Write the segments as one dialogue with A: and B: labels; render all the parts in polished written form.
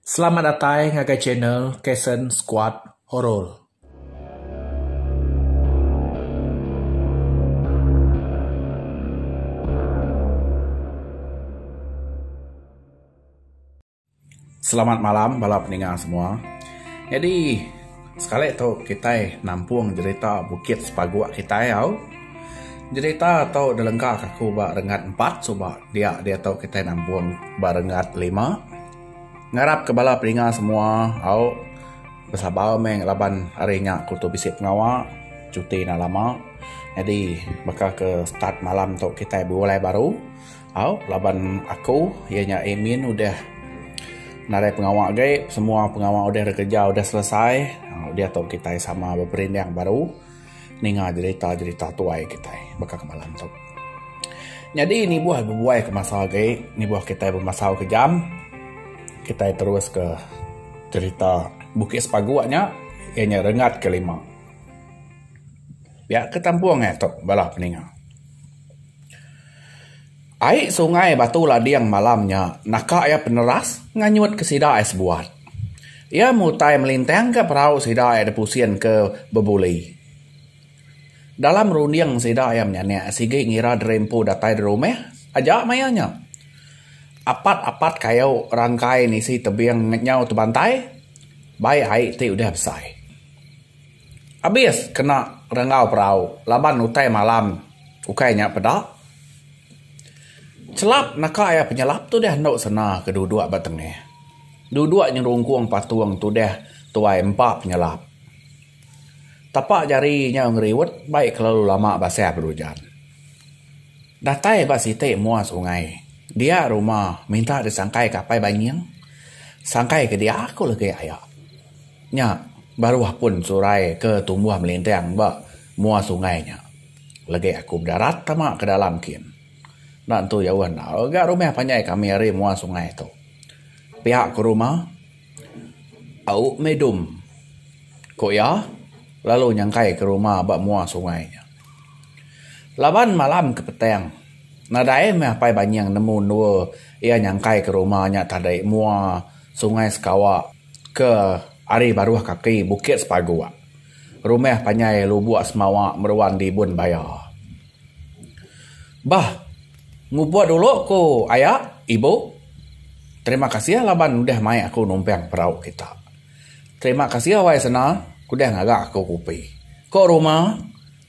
A: Selamat datang ke channel Kasen Squad Horror. Selamat malam bala pendengar semua. Jadi sekali tu kita nampung cerita Bukit Sepaguak kita ya. Cerita atau delengkak aku ba rengat 4 coba dia tahu kita nampung ba rengat 5. Ngarap ke bala pendengar semua au bersabar meng laban harinya aku tu bisip ngawa cuti na lama. Jadi bakal ke start malam tu kita mulai baru. Au laban aku ianya Emin udah narai pengawal gai, semua pengawal udah kerja udah selesai. Dia tahu kita sama berperindang baru. Ninga cerita tuai kita bakal ke malam tu. Jadi ini buah berbuai ke masalah gai, ini buah kita bermasalah kejam. Kita terus ke cerita Bukit Sepaguaknya, ianya rengat kelima. Ya ketampuang tu bala peninga. Air sungai Batu Ladiang malamnya, nakak ya peneras, nganyut ke sida es buat. Ia mutai melintang ke perahu sida ada pusian ke bebuli. Dalam rundiang sida ayam nyanyi, sige ngira drempo datai derumeh, ajak mayanya. Apat-apat kayau rangkai ni si tebiang nyau terbantai, baik air ti udah besar. Habis kena rengau perahu, laban utai malam, ukainya pedak. Celap nakak ya penyelap tu dah nak sana kedua-dua batengnya. Dua-dua nyerungkuang patuang tu dah tuai 4 penyelap. Tapak jarinya ngeriwet baik kalau lama basah berhujan. Datai basite mua sungai. Dia rumah minta disangkai kapai banyang. Sangkai ke dia aku lagi ayak. Nya baru pun surai ke tumbuh melintang ba mua sungainya. Lagi aku berdarat tamak ke dalam kin. Dan tu jauhan dah. Agak rumah panjai kami hari mua sungai tu. Pihak ke rumah. Au medum. Kok ya? Lalu nyangkai ke rumah bak mua sungainya. Laban malam ke petang. Nadai meh pai banyang nemu dua. Ia nyangkai ke rumahnya tadai mua sungai Sekawak. Ke hari baruah kaki Bukit Sepaguak. Rumah panjai lubuk semawak meruan di Bun Bayar. Bah. Ngubuat dulu ko ayah, ibu. Terima kasih laban udah mai aku numpang perahu kita. Terima kasih awai sana, udah ngagak aku kupi. Ko rumah,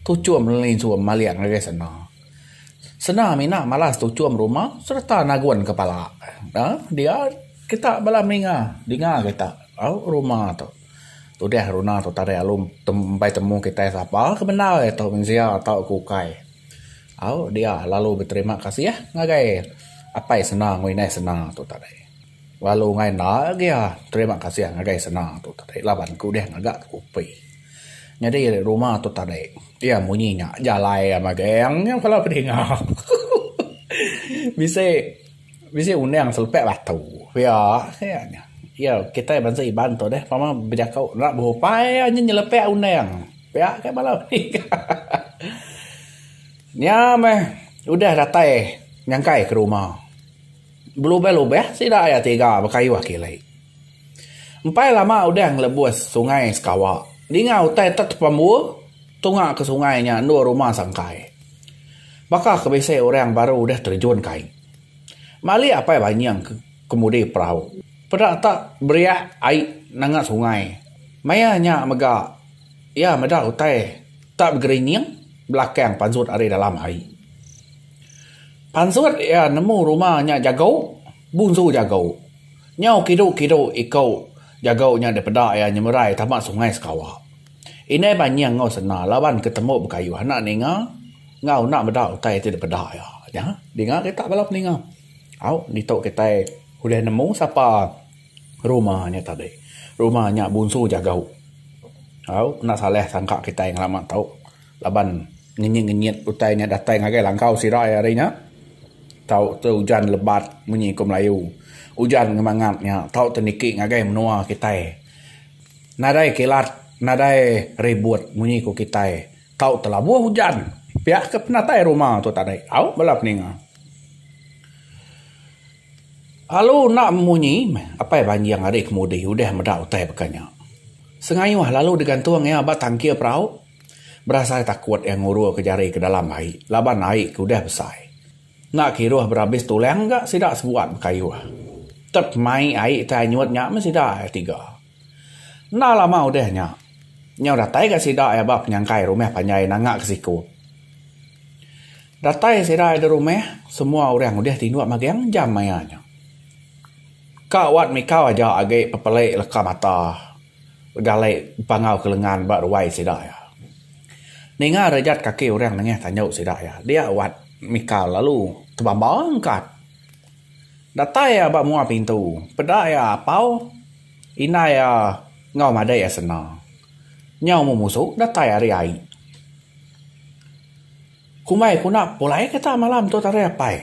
A: tucuam melin suam maliak ngagak sana. Sana mina malas tucuam rumah, serta naguan kepala. Dia kita bala minga, dinga kita. Rumah tu. Tu dah runa tu tare alum tempai temu kita siapa kebenar itu mensia atau kukai. Dia lalu berterima kasih ya ngagai apa senang ngai senang tu tadi. Lalu ngai nak dia terima kasih ngagai senang tu tadi. Laban ku dia ngagak kupi. Jadi rumah tu tadi dia munyinya jalai sama geng yang kalau pendengar. bisa undang selpek batu. Ya kayaknya. Ya kita bangsa iban tu deh. Mama berjakau nak berupaya nyelepek undang. Ya kayak malam ni. Nya meh udah datai nyangkai ke rumah. Belubeh-lubeh sida aya 3 berkayu akilai. Empai lama udah ngelebus sungai Sekawak. Dinga utai tet pambu tunga ke sungainya dua rumah sangkai. Bakal kebise orang baru udah terjun kai. Mali apa banyang kemudi perahu. Pedak tak beriak air nangak sungai. Mayanya mega. Ya meda utai tak bergerinyang. Belakang pansut ada dalam air. Pansut ya nemu rumahnya jagau, bungsu jagau. Nyau kidu ikau jagaunya daripada ya nyemerai tamak sungai Sekawak. Ini banyak ngau sana lawan ketemu berkayu anak ninga ngau nak bedak utai itu daripada ya. Ya, dengar kita balap ninga. Ditok kita udah nemu siapa rumahnya tadi. Rumahnya bungsu jagau. Nak salah sangka kita yang lama tahu. Laban ngenyit utainya datai ngagai langkau sirai harinya. Tahu tu hujan lebat bunyi ke Melayu. Hujan ngemangatnya. Tahu teniki ngagai menua kita. Nadai kilat, nadai ribut bunyi ke kita. Tahu telah buah hujan. Pihak ke penatai rumah tu tadi. Au balap ninga. Lalu nak memunyi, apa banjang hari kemudi udah medak utai bekanya. Sengayuh lalu digantung ya abad tangkir perahu. Berasa takut yang nguru ke jari ke dalam air. Laban air ke udah besar. Nak kiruh berhabis tulang enggak sidak sebuat berkayuh. Tep mai air tak nyuatnya masih dah tiga. Nak lama udahnya. Nyau datai ke sidak ya bab nyangkai rumah panjai nangak ke siku. Datai sidak di rumah, semua orang udah tinduak magiang jam mayanya. Kawat mikau aja agak pepelek leka mata. Galai pangau kelengan bak ruai sidak ya. Ninga rejat kaki orang nengah tanya sidak ya. Dia wat mikau lalu terbambang angkat. Datai ya bak mua pintu. Pedak ya pau. Ina ya ngau madai ya senang. Nyau memusuk datai hari ai. Kumai kunak pulai kita malam tu tare apa?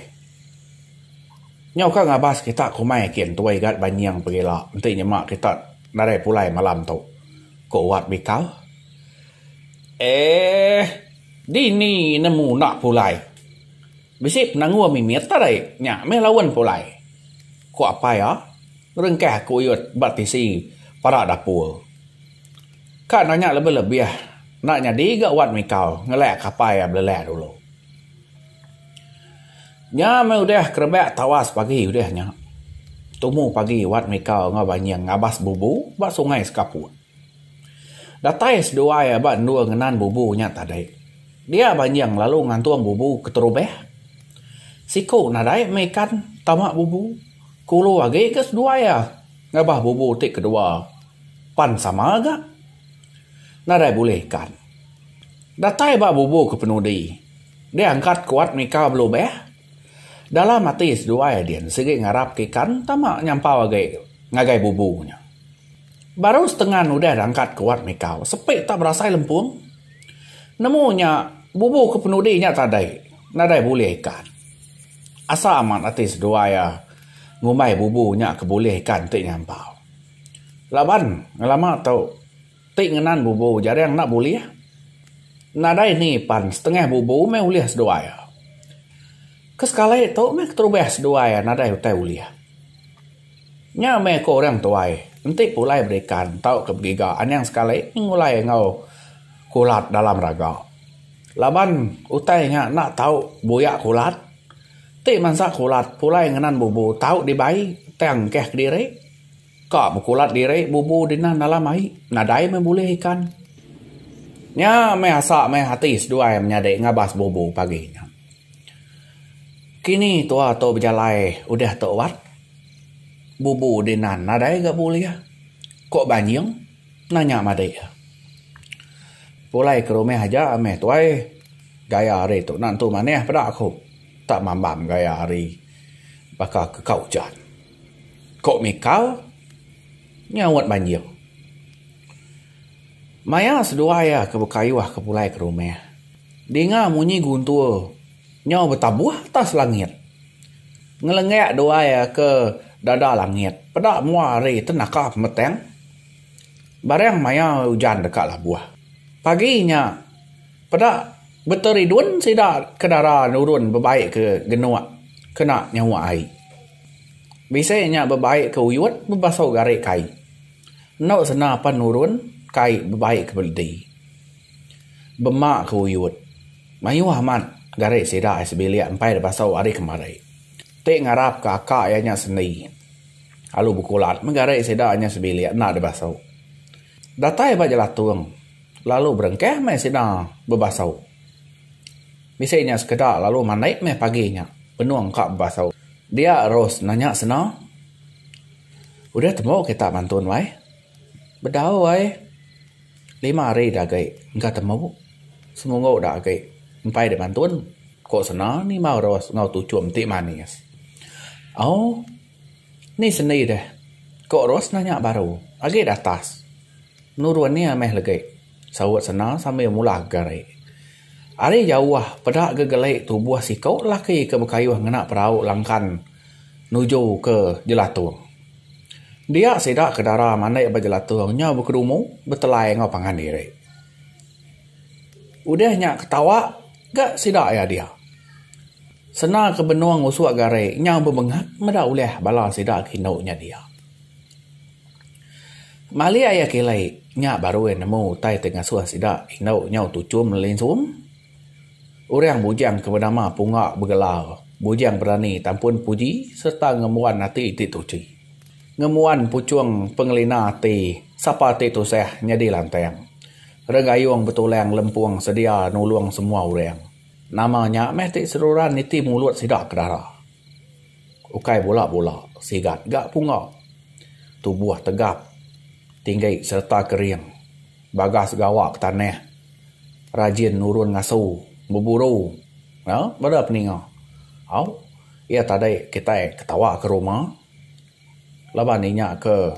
A: Nyau ka ngabas kita kumai kian tuai gat banyang pegela. Nanti nyemak kita nare pulai malam tu. Ko wat mikau. Dini nemu nak pulai. Bisip nangua mimiet tarai. Nyak me lawan pulai. Ko apa ya? Rengkah kuyut batisi para dapur. Kan nanya lebih-lebih. Nak nyadi gak wat mikau. Ngelak kapai ya belelak dulu. Nya me udah kerebek tawas pagi udahnya. Tumu pagi wat mikau ngabanyang ngabas bubu bak sungai sekaput. Datai sedua ya bak dua ngenan bubu nya tadai. Dia banjang lalu ngantuang bubu keterubeh. Siku nadai mekan tamak bubu. Kulu age ke sedua ya. Ngabah bubu tik kedua. Pan sama agak. Nadai boleh kan. Datai bak bubu ke penudi. Dia angkat kuat mikau belubeh. Dalam mati sedua ya dian. Segi ngarap ke kan tamak nyampau age. Ngagai bubunya. Baru setengah udah angkat kuat mikau. Sepik tak berasai lempung. Nemunya bubu ke penudinya tadai. Nadai boleh ikan. Asa aman atis dua ya. Ngumai bubunya keboleh ikan tik nyampau. Laban ngelama tau. Tik ngenan bubu jarang nak boleh. Nadai ni pan setengah bubu me uliah sedua ya. Kesekali tau me keterubah sedua ya. Nadai utai uliah. Nya me ko orang tuai. Nanti pulai berikan tau kebegigaan yang sekali ngulai ngau kulat dalam raga. Laban utainya nak tahu boyak kulat. Ti mansa kulat pulai ngenan bubu tahu di bayi teng keh diri. Kak kulat diri bubu dinan dalam ai. Nadai membulih ikan. Nya me asa me hati sedua yang menyadek ngabas bubu paginya. Kini tua atau berjalai udah tawat. Bubu dinan nadai gak boleh. Kok banyak? Nanya madai. Pulai ke rumah aja ame tuai. Gaya hari tu nantu mana pada aku. Tak mambam gaya hari. Bakal ke kaujan. Kok mikau? Nyawat banyak. Maya sedua ya ke bekayuah ke pulai ke rumah. Dengar munyi guntur. Nyaw bertabuh atas langit. Ngelengak doa ya ke dada langit. Pada mua hari tenakap meteng. Barang maya hujan dekat lah buah. Paginya. Pada beteridun sidak kedara nurun berbaik ke genuak. Kena nyawa air. Biasanya berbaik ke uyut berbasau garik kai. Nak senapan nurun kai berbaik ke beldi. Bemak ke uyut. Mayu amat. Garik sida sebelia empai basau hari kemarin. Tek ngarap ke akak yang seni. Lalu bukulat menggarik sida nya sebelia nak basau. Datai bajalah tuang. Lalu berengkeh me sida berbasau. Biasanya sekedar lalu manaik me paginya. Penuang kak berbasau. Dia ros nanya sena. Udah temu kita bantuan wai. Bedau wai. 5 hari dah gai. Enggak temu. Semoga dah gai. Empai de bantuan kok sana ni mau ros ngau tu cuam ti manis. Oh, ni seni deh. Kok ros nanya baru. Agi dah tas. Nuruan ni ameh lagi. Sawat sana sambil mula garai. Ari jauh pada gegelai tubuh si kau laki ke bekayuh ngena perahu langkan nuju ke jelatuang. Dia sedak ke darah mana yang berjelatuangnya berkerumu betelai ngau pangan diri. Udahnya ketawa. Gak sidak ya dia. Sena ke benuang usuk gare nyau bebengat meda uleh bala sida kinau nya dia. Mali ayah kelai nya baru nemu tai tengah suah sida inau nyau tucum lensum. Orang bujang kebenama punga bergelar. Bujang berani tampun puji serta ngemuan hati tituci. Ngemuan pucung pengelina hati sapa titu seh nyadi lanteng. Regayung betulang lempuang sedia nuluang semua orang. Namanya mesti seruran niti mulut sidak kedara. Ukai bola-bola sigat gak punga. Tubuh tegap. Tinggai serta kering. Bagas gawak tanah. Rajin nurun ngasu. Berburu. Ya, berapa ni ngah? Ia tadi kita ketawa ke rumah. Laban inya ke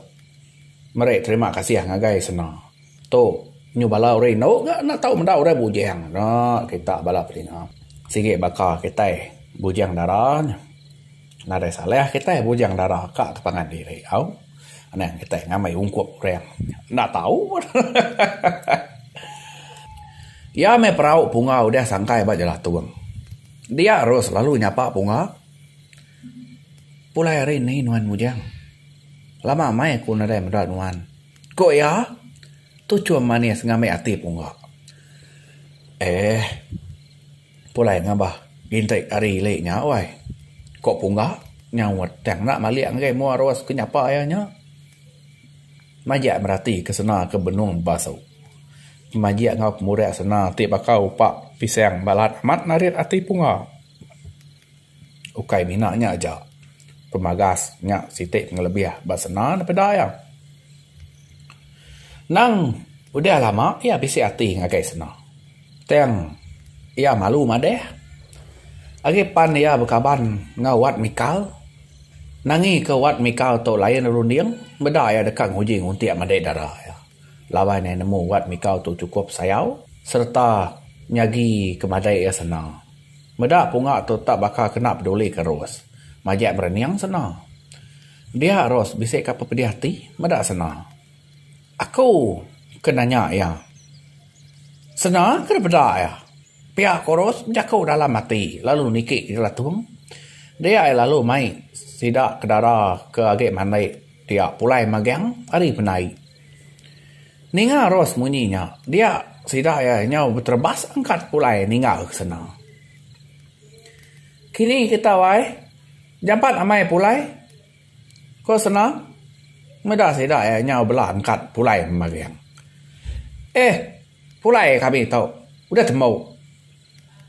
A: mereka terima kasih ngagai sana. Tu nyubala orang no gak nak tahu mendak orang bujang. Nah, kita balap ni ngah. Sige bakal kita bujang darah. Nada salah kita bujang darah kak kepangan diri. Aneh kita ngamai ungkup orang. Nak tahu. Ya me perau punga udah sangkai bajalah tuang. Dia harus lalu nyapa punga. Pulai hari ini nuan bujang. Lama mai aku nada mendat nuan. Kok ya? Tu cuma manis ngamai hati punga. Pulai ngabah. Gintai hari leknya wai. Kok punga? Nyawat tang nak maliak ngai mua ros ke nyapa ayahnya. Majak merati ke sana ke benung basau. Majak ngau murid sana ti bakau pak pisang balat amat narit ati punga. Ukai minaknya aja. Pemagas nyak sitik ngelebih basana daripada ayam. Nang udah lama ia bisi ati ngagai sana. Teng ia malu madeh. Agi pan ia berkaban ngawat mikal. Nangi ke wat mikal to layan runding. Beda ya dekat ngujing untuk madai darah ya. Lawan yang nemu wat mikal tu cukup sayau. Serta nyagi ke madai ya sana. Beda punga tu tak bakal kena peduli ke Ros. Majak beraniang sana. Dia Ros bisik apa pedih hati. Beda sana. Aku kenanya ya. Sana kena beda ya. Pihak Ros menjakau dalam mati. Lalu nikik di latung. Dia lalu mai sidak ke darah ke agak mandai dia pulai magang hari penai. Ninga Ros munyinya dia sidak ya nyau terbas angkat pulai ninga ke sana. Kini kita wai jampat amai pulai ko sana meda sidak ya nyau belah angkat pulai magang. Pulai kami tahu udah temu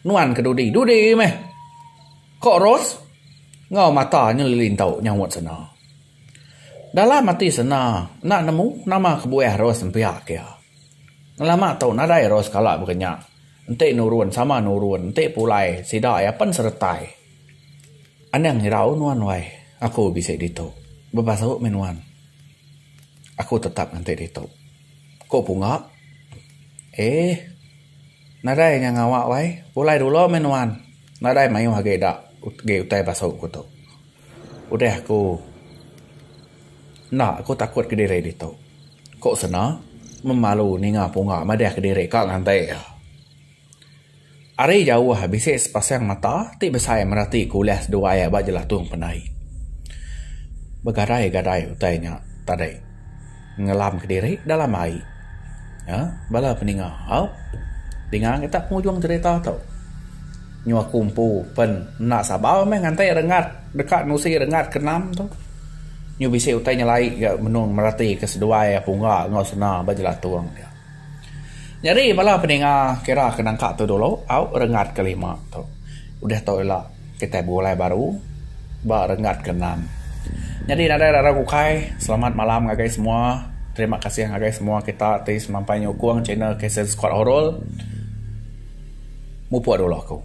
A: nuan ke Dudi meh kok Ros ngau matanya lilin tau nyawat sana. Dalam mati sana nak nemu nama kebuah Ros sempiak ya. Lama tau nadai Ros kalak berkenyak. Ente nurun sama nurun. Ente pulai sidak ya pen sertai. Anang hirau nuan wai. Aku bisa dito. Bebasau menuan. Aku tetap nanti dito. Kok punga? Nadai yang ngawak wai. Pulai dulu menuan. Nadai mayu hagai dak. Gay utai basau ko to. Udah aku takut ke diri dito. Kok sana memalu ninga punga madah ke diri kak ngantai ya. Ari jauh habis sepasang mata ti besai merati kuliah dua ya bajelah tuang penai. Begadai-gadai utainya tadai. Ngelam ke diri dalam air. Ya, bala peninga. Dengar kita penghujung cerita tau. Nyua kumpu pen nak sabar meh ngantai rengat dekat nusi rengat kenam tu. Nyu bisi utai nyalai ya menung merati kesedua ya punga ngau sena bajelah tuang dia. Jadi bala peninga kira kenangka tu dulu rengat kelima tu. Udah tau lah kita mulai baru rengat keenam. Jadi nada ragukai selamat malam guys semua. Terima kasih guys semua kita tis mampai nyokong channel Kisah Squad Horror. Mupu dulu aku.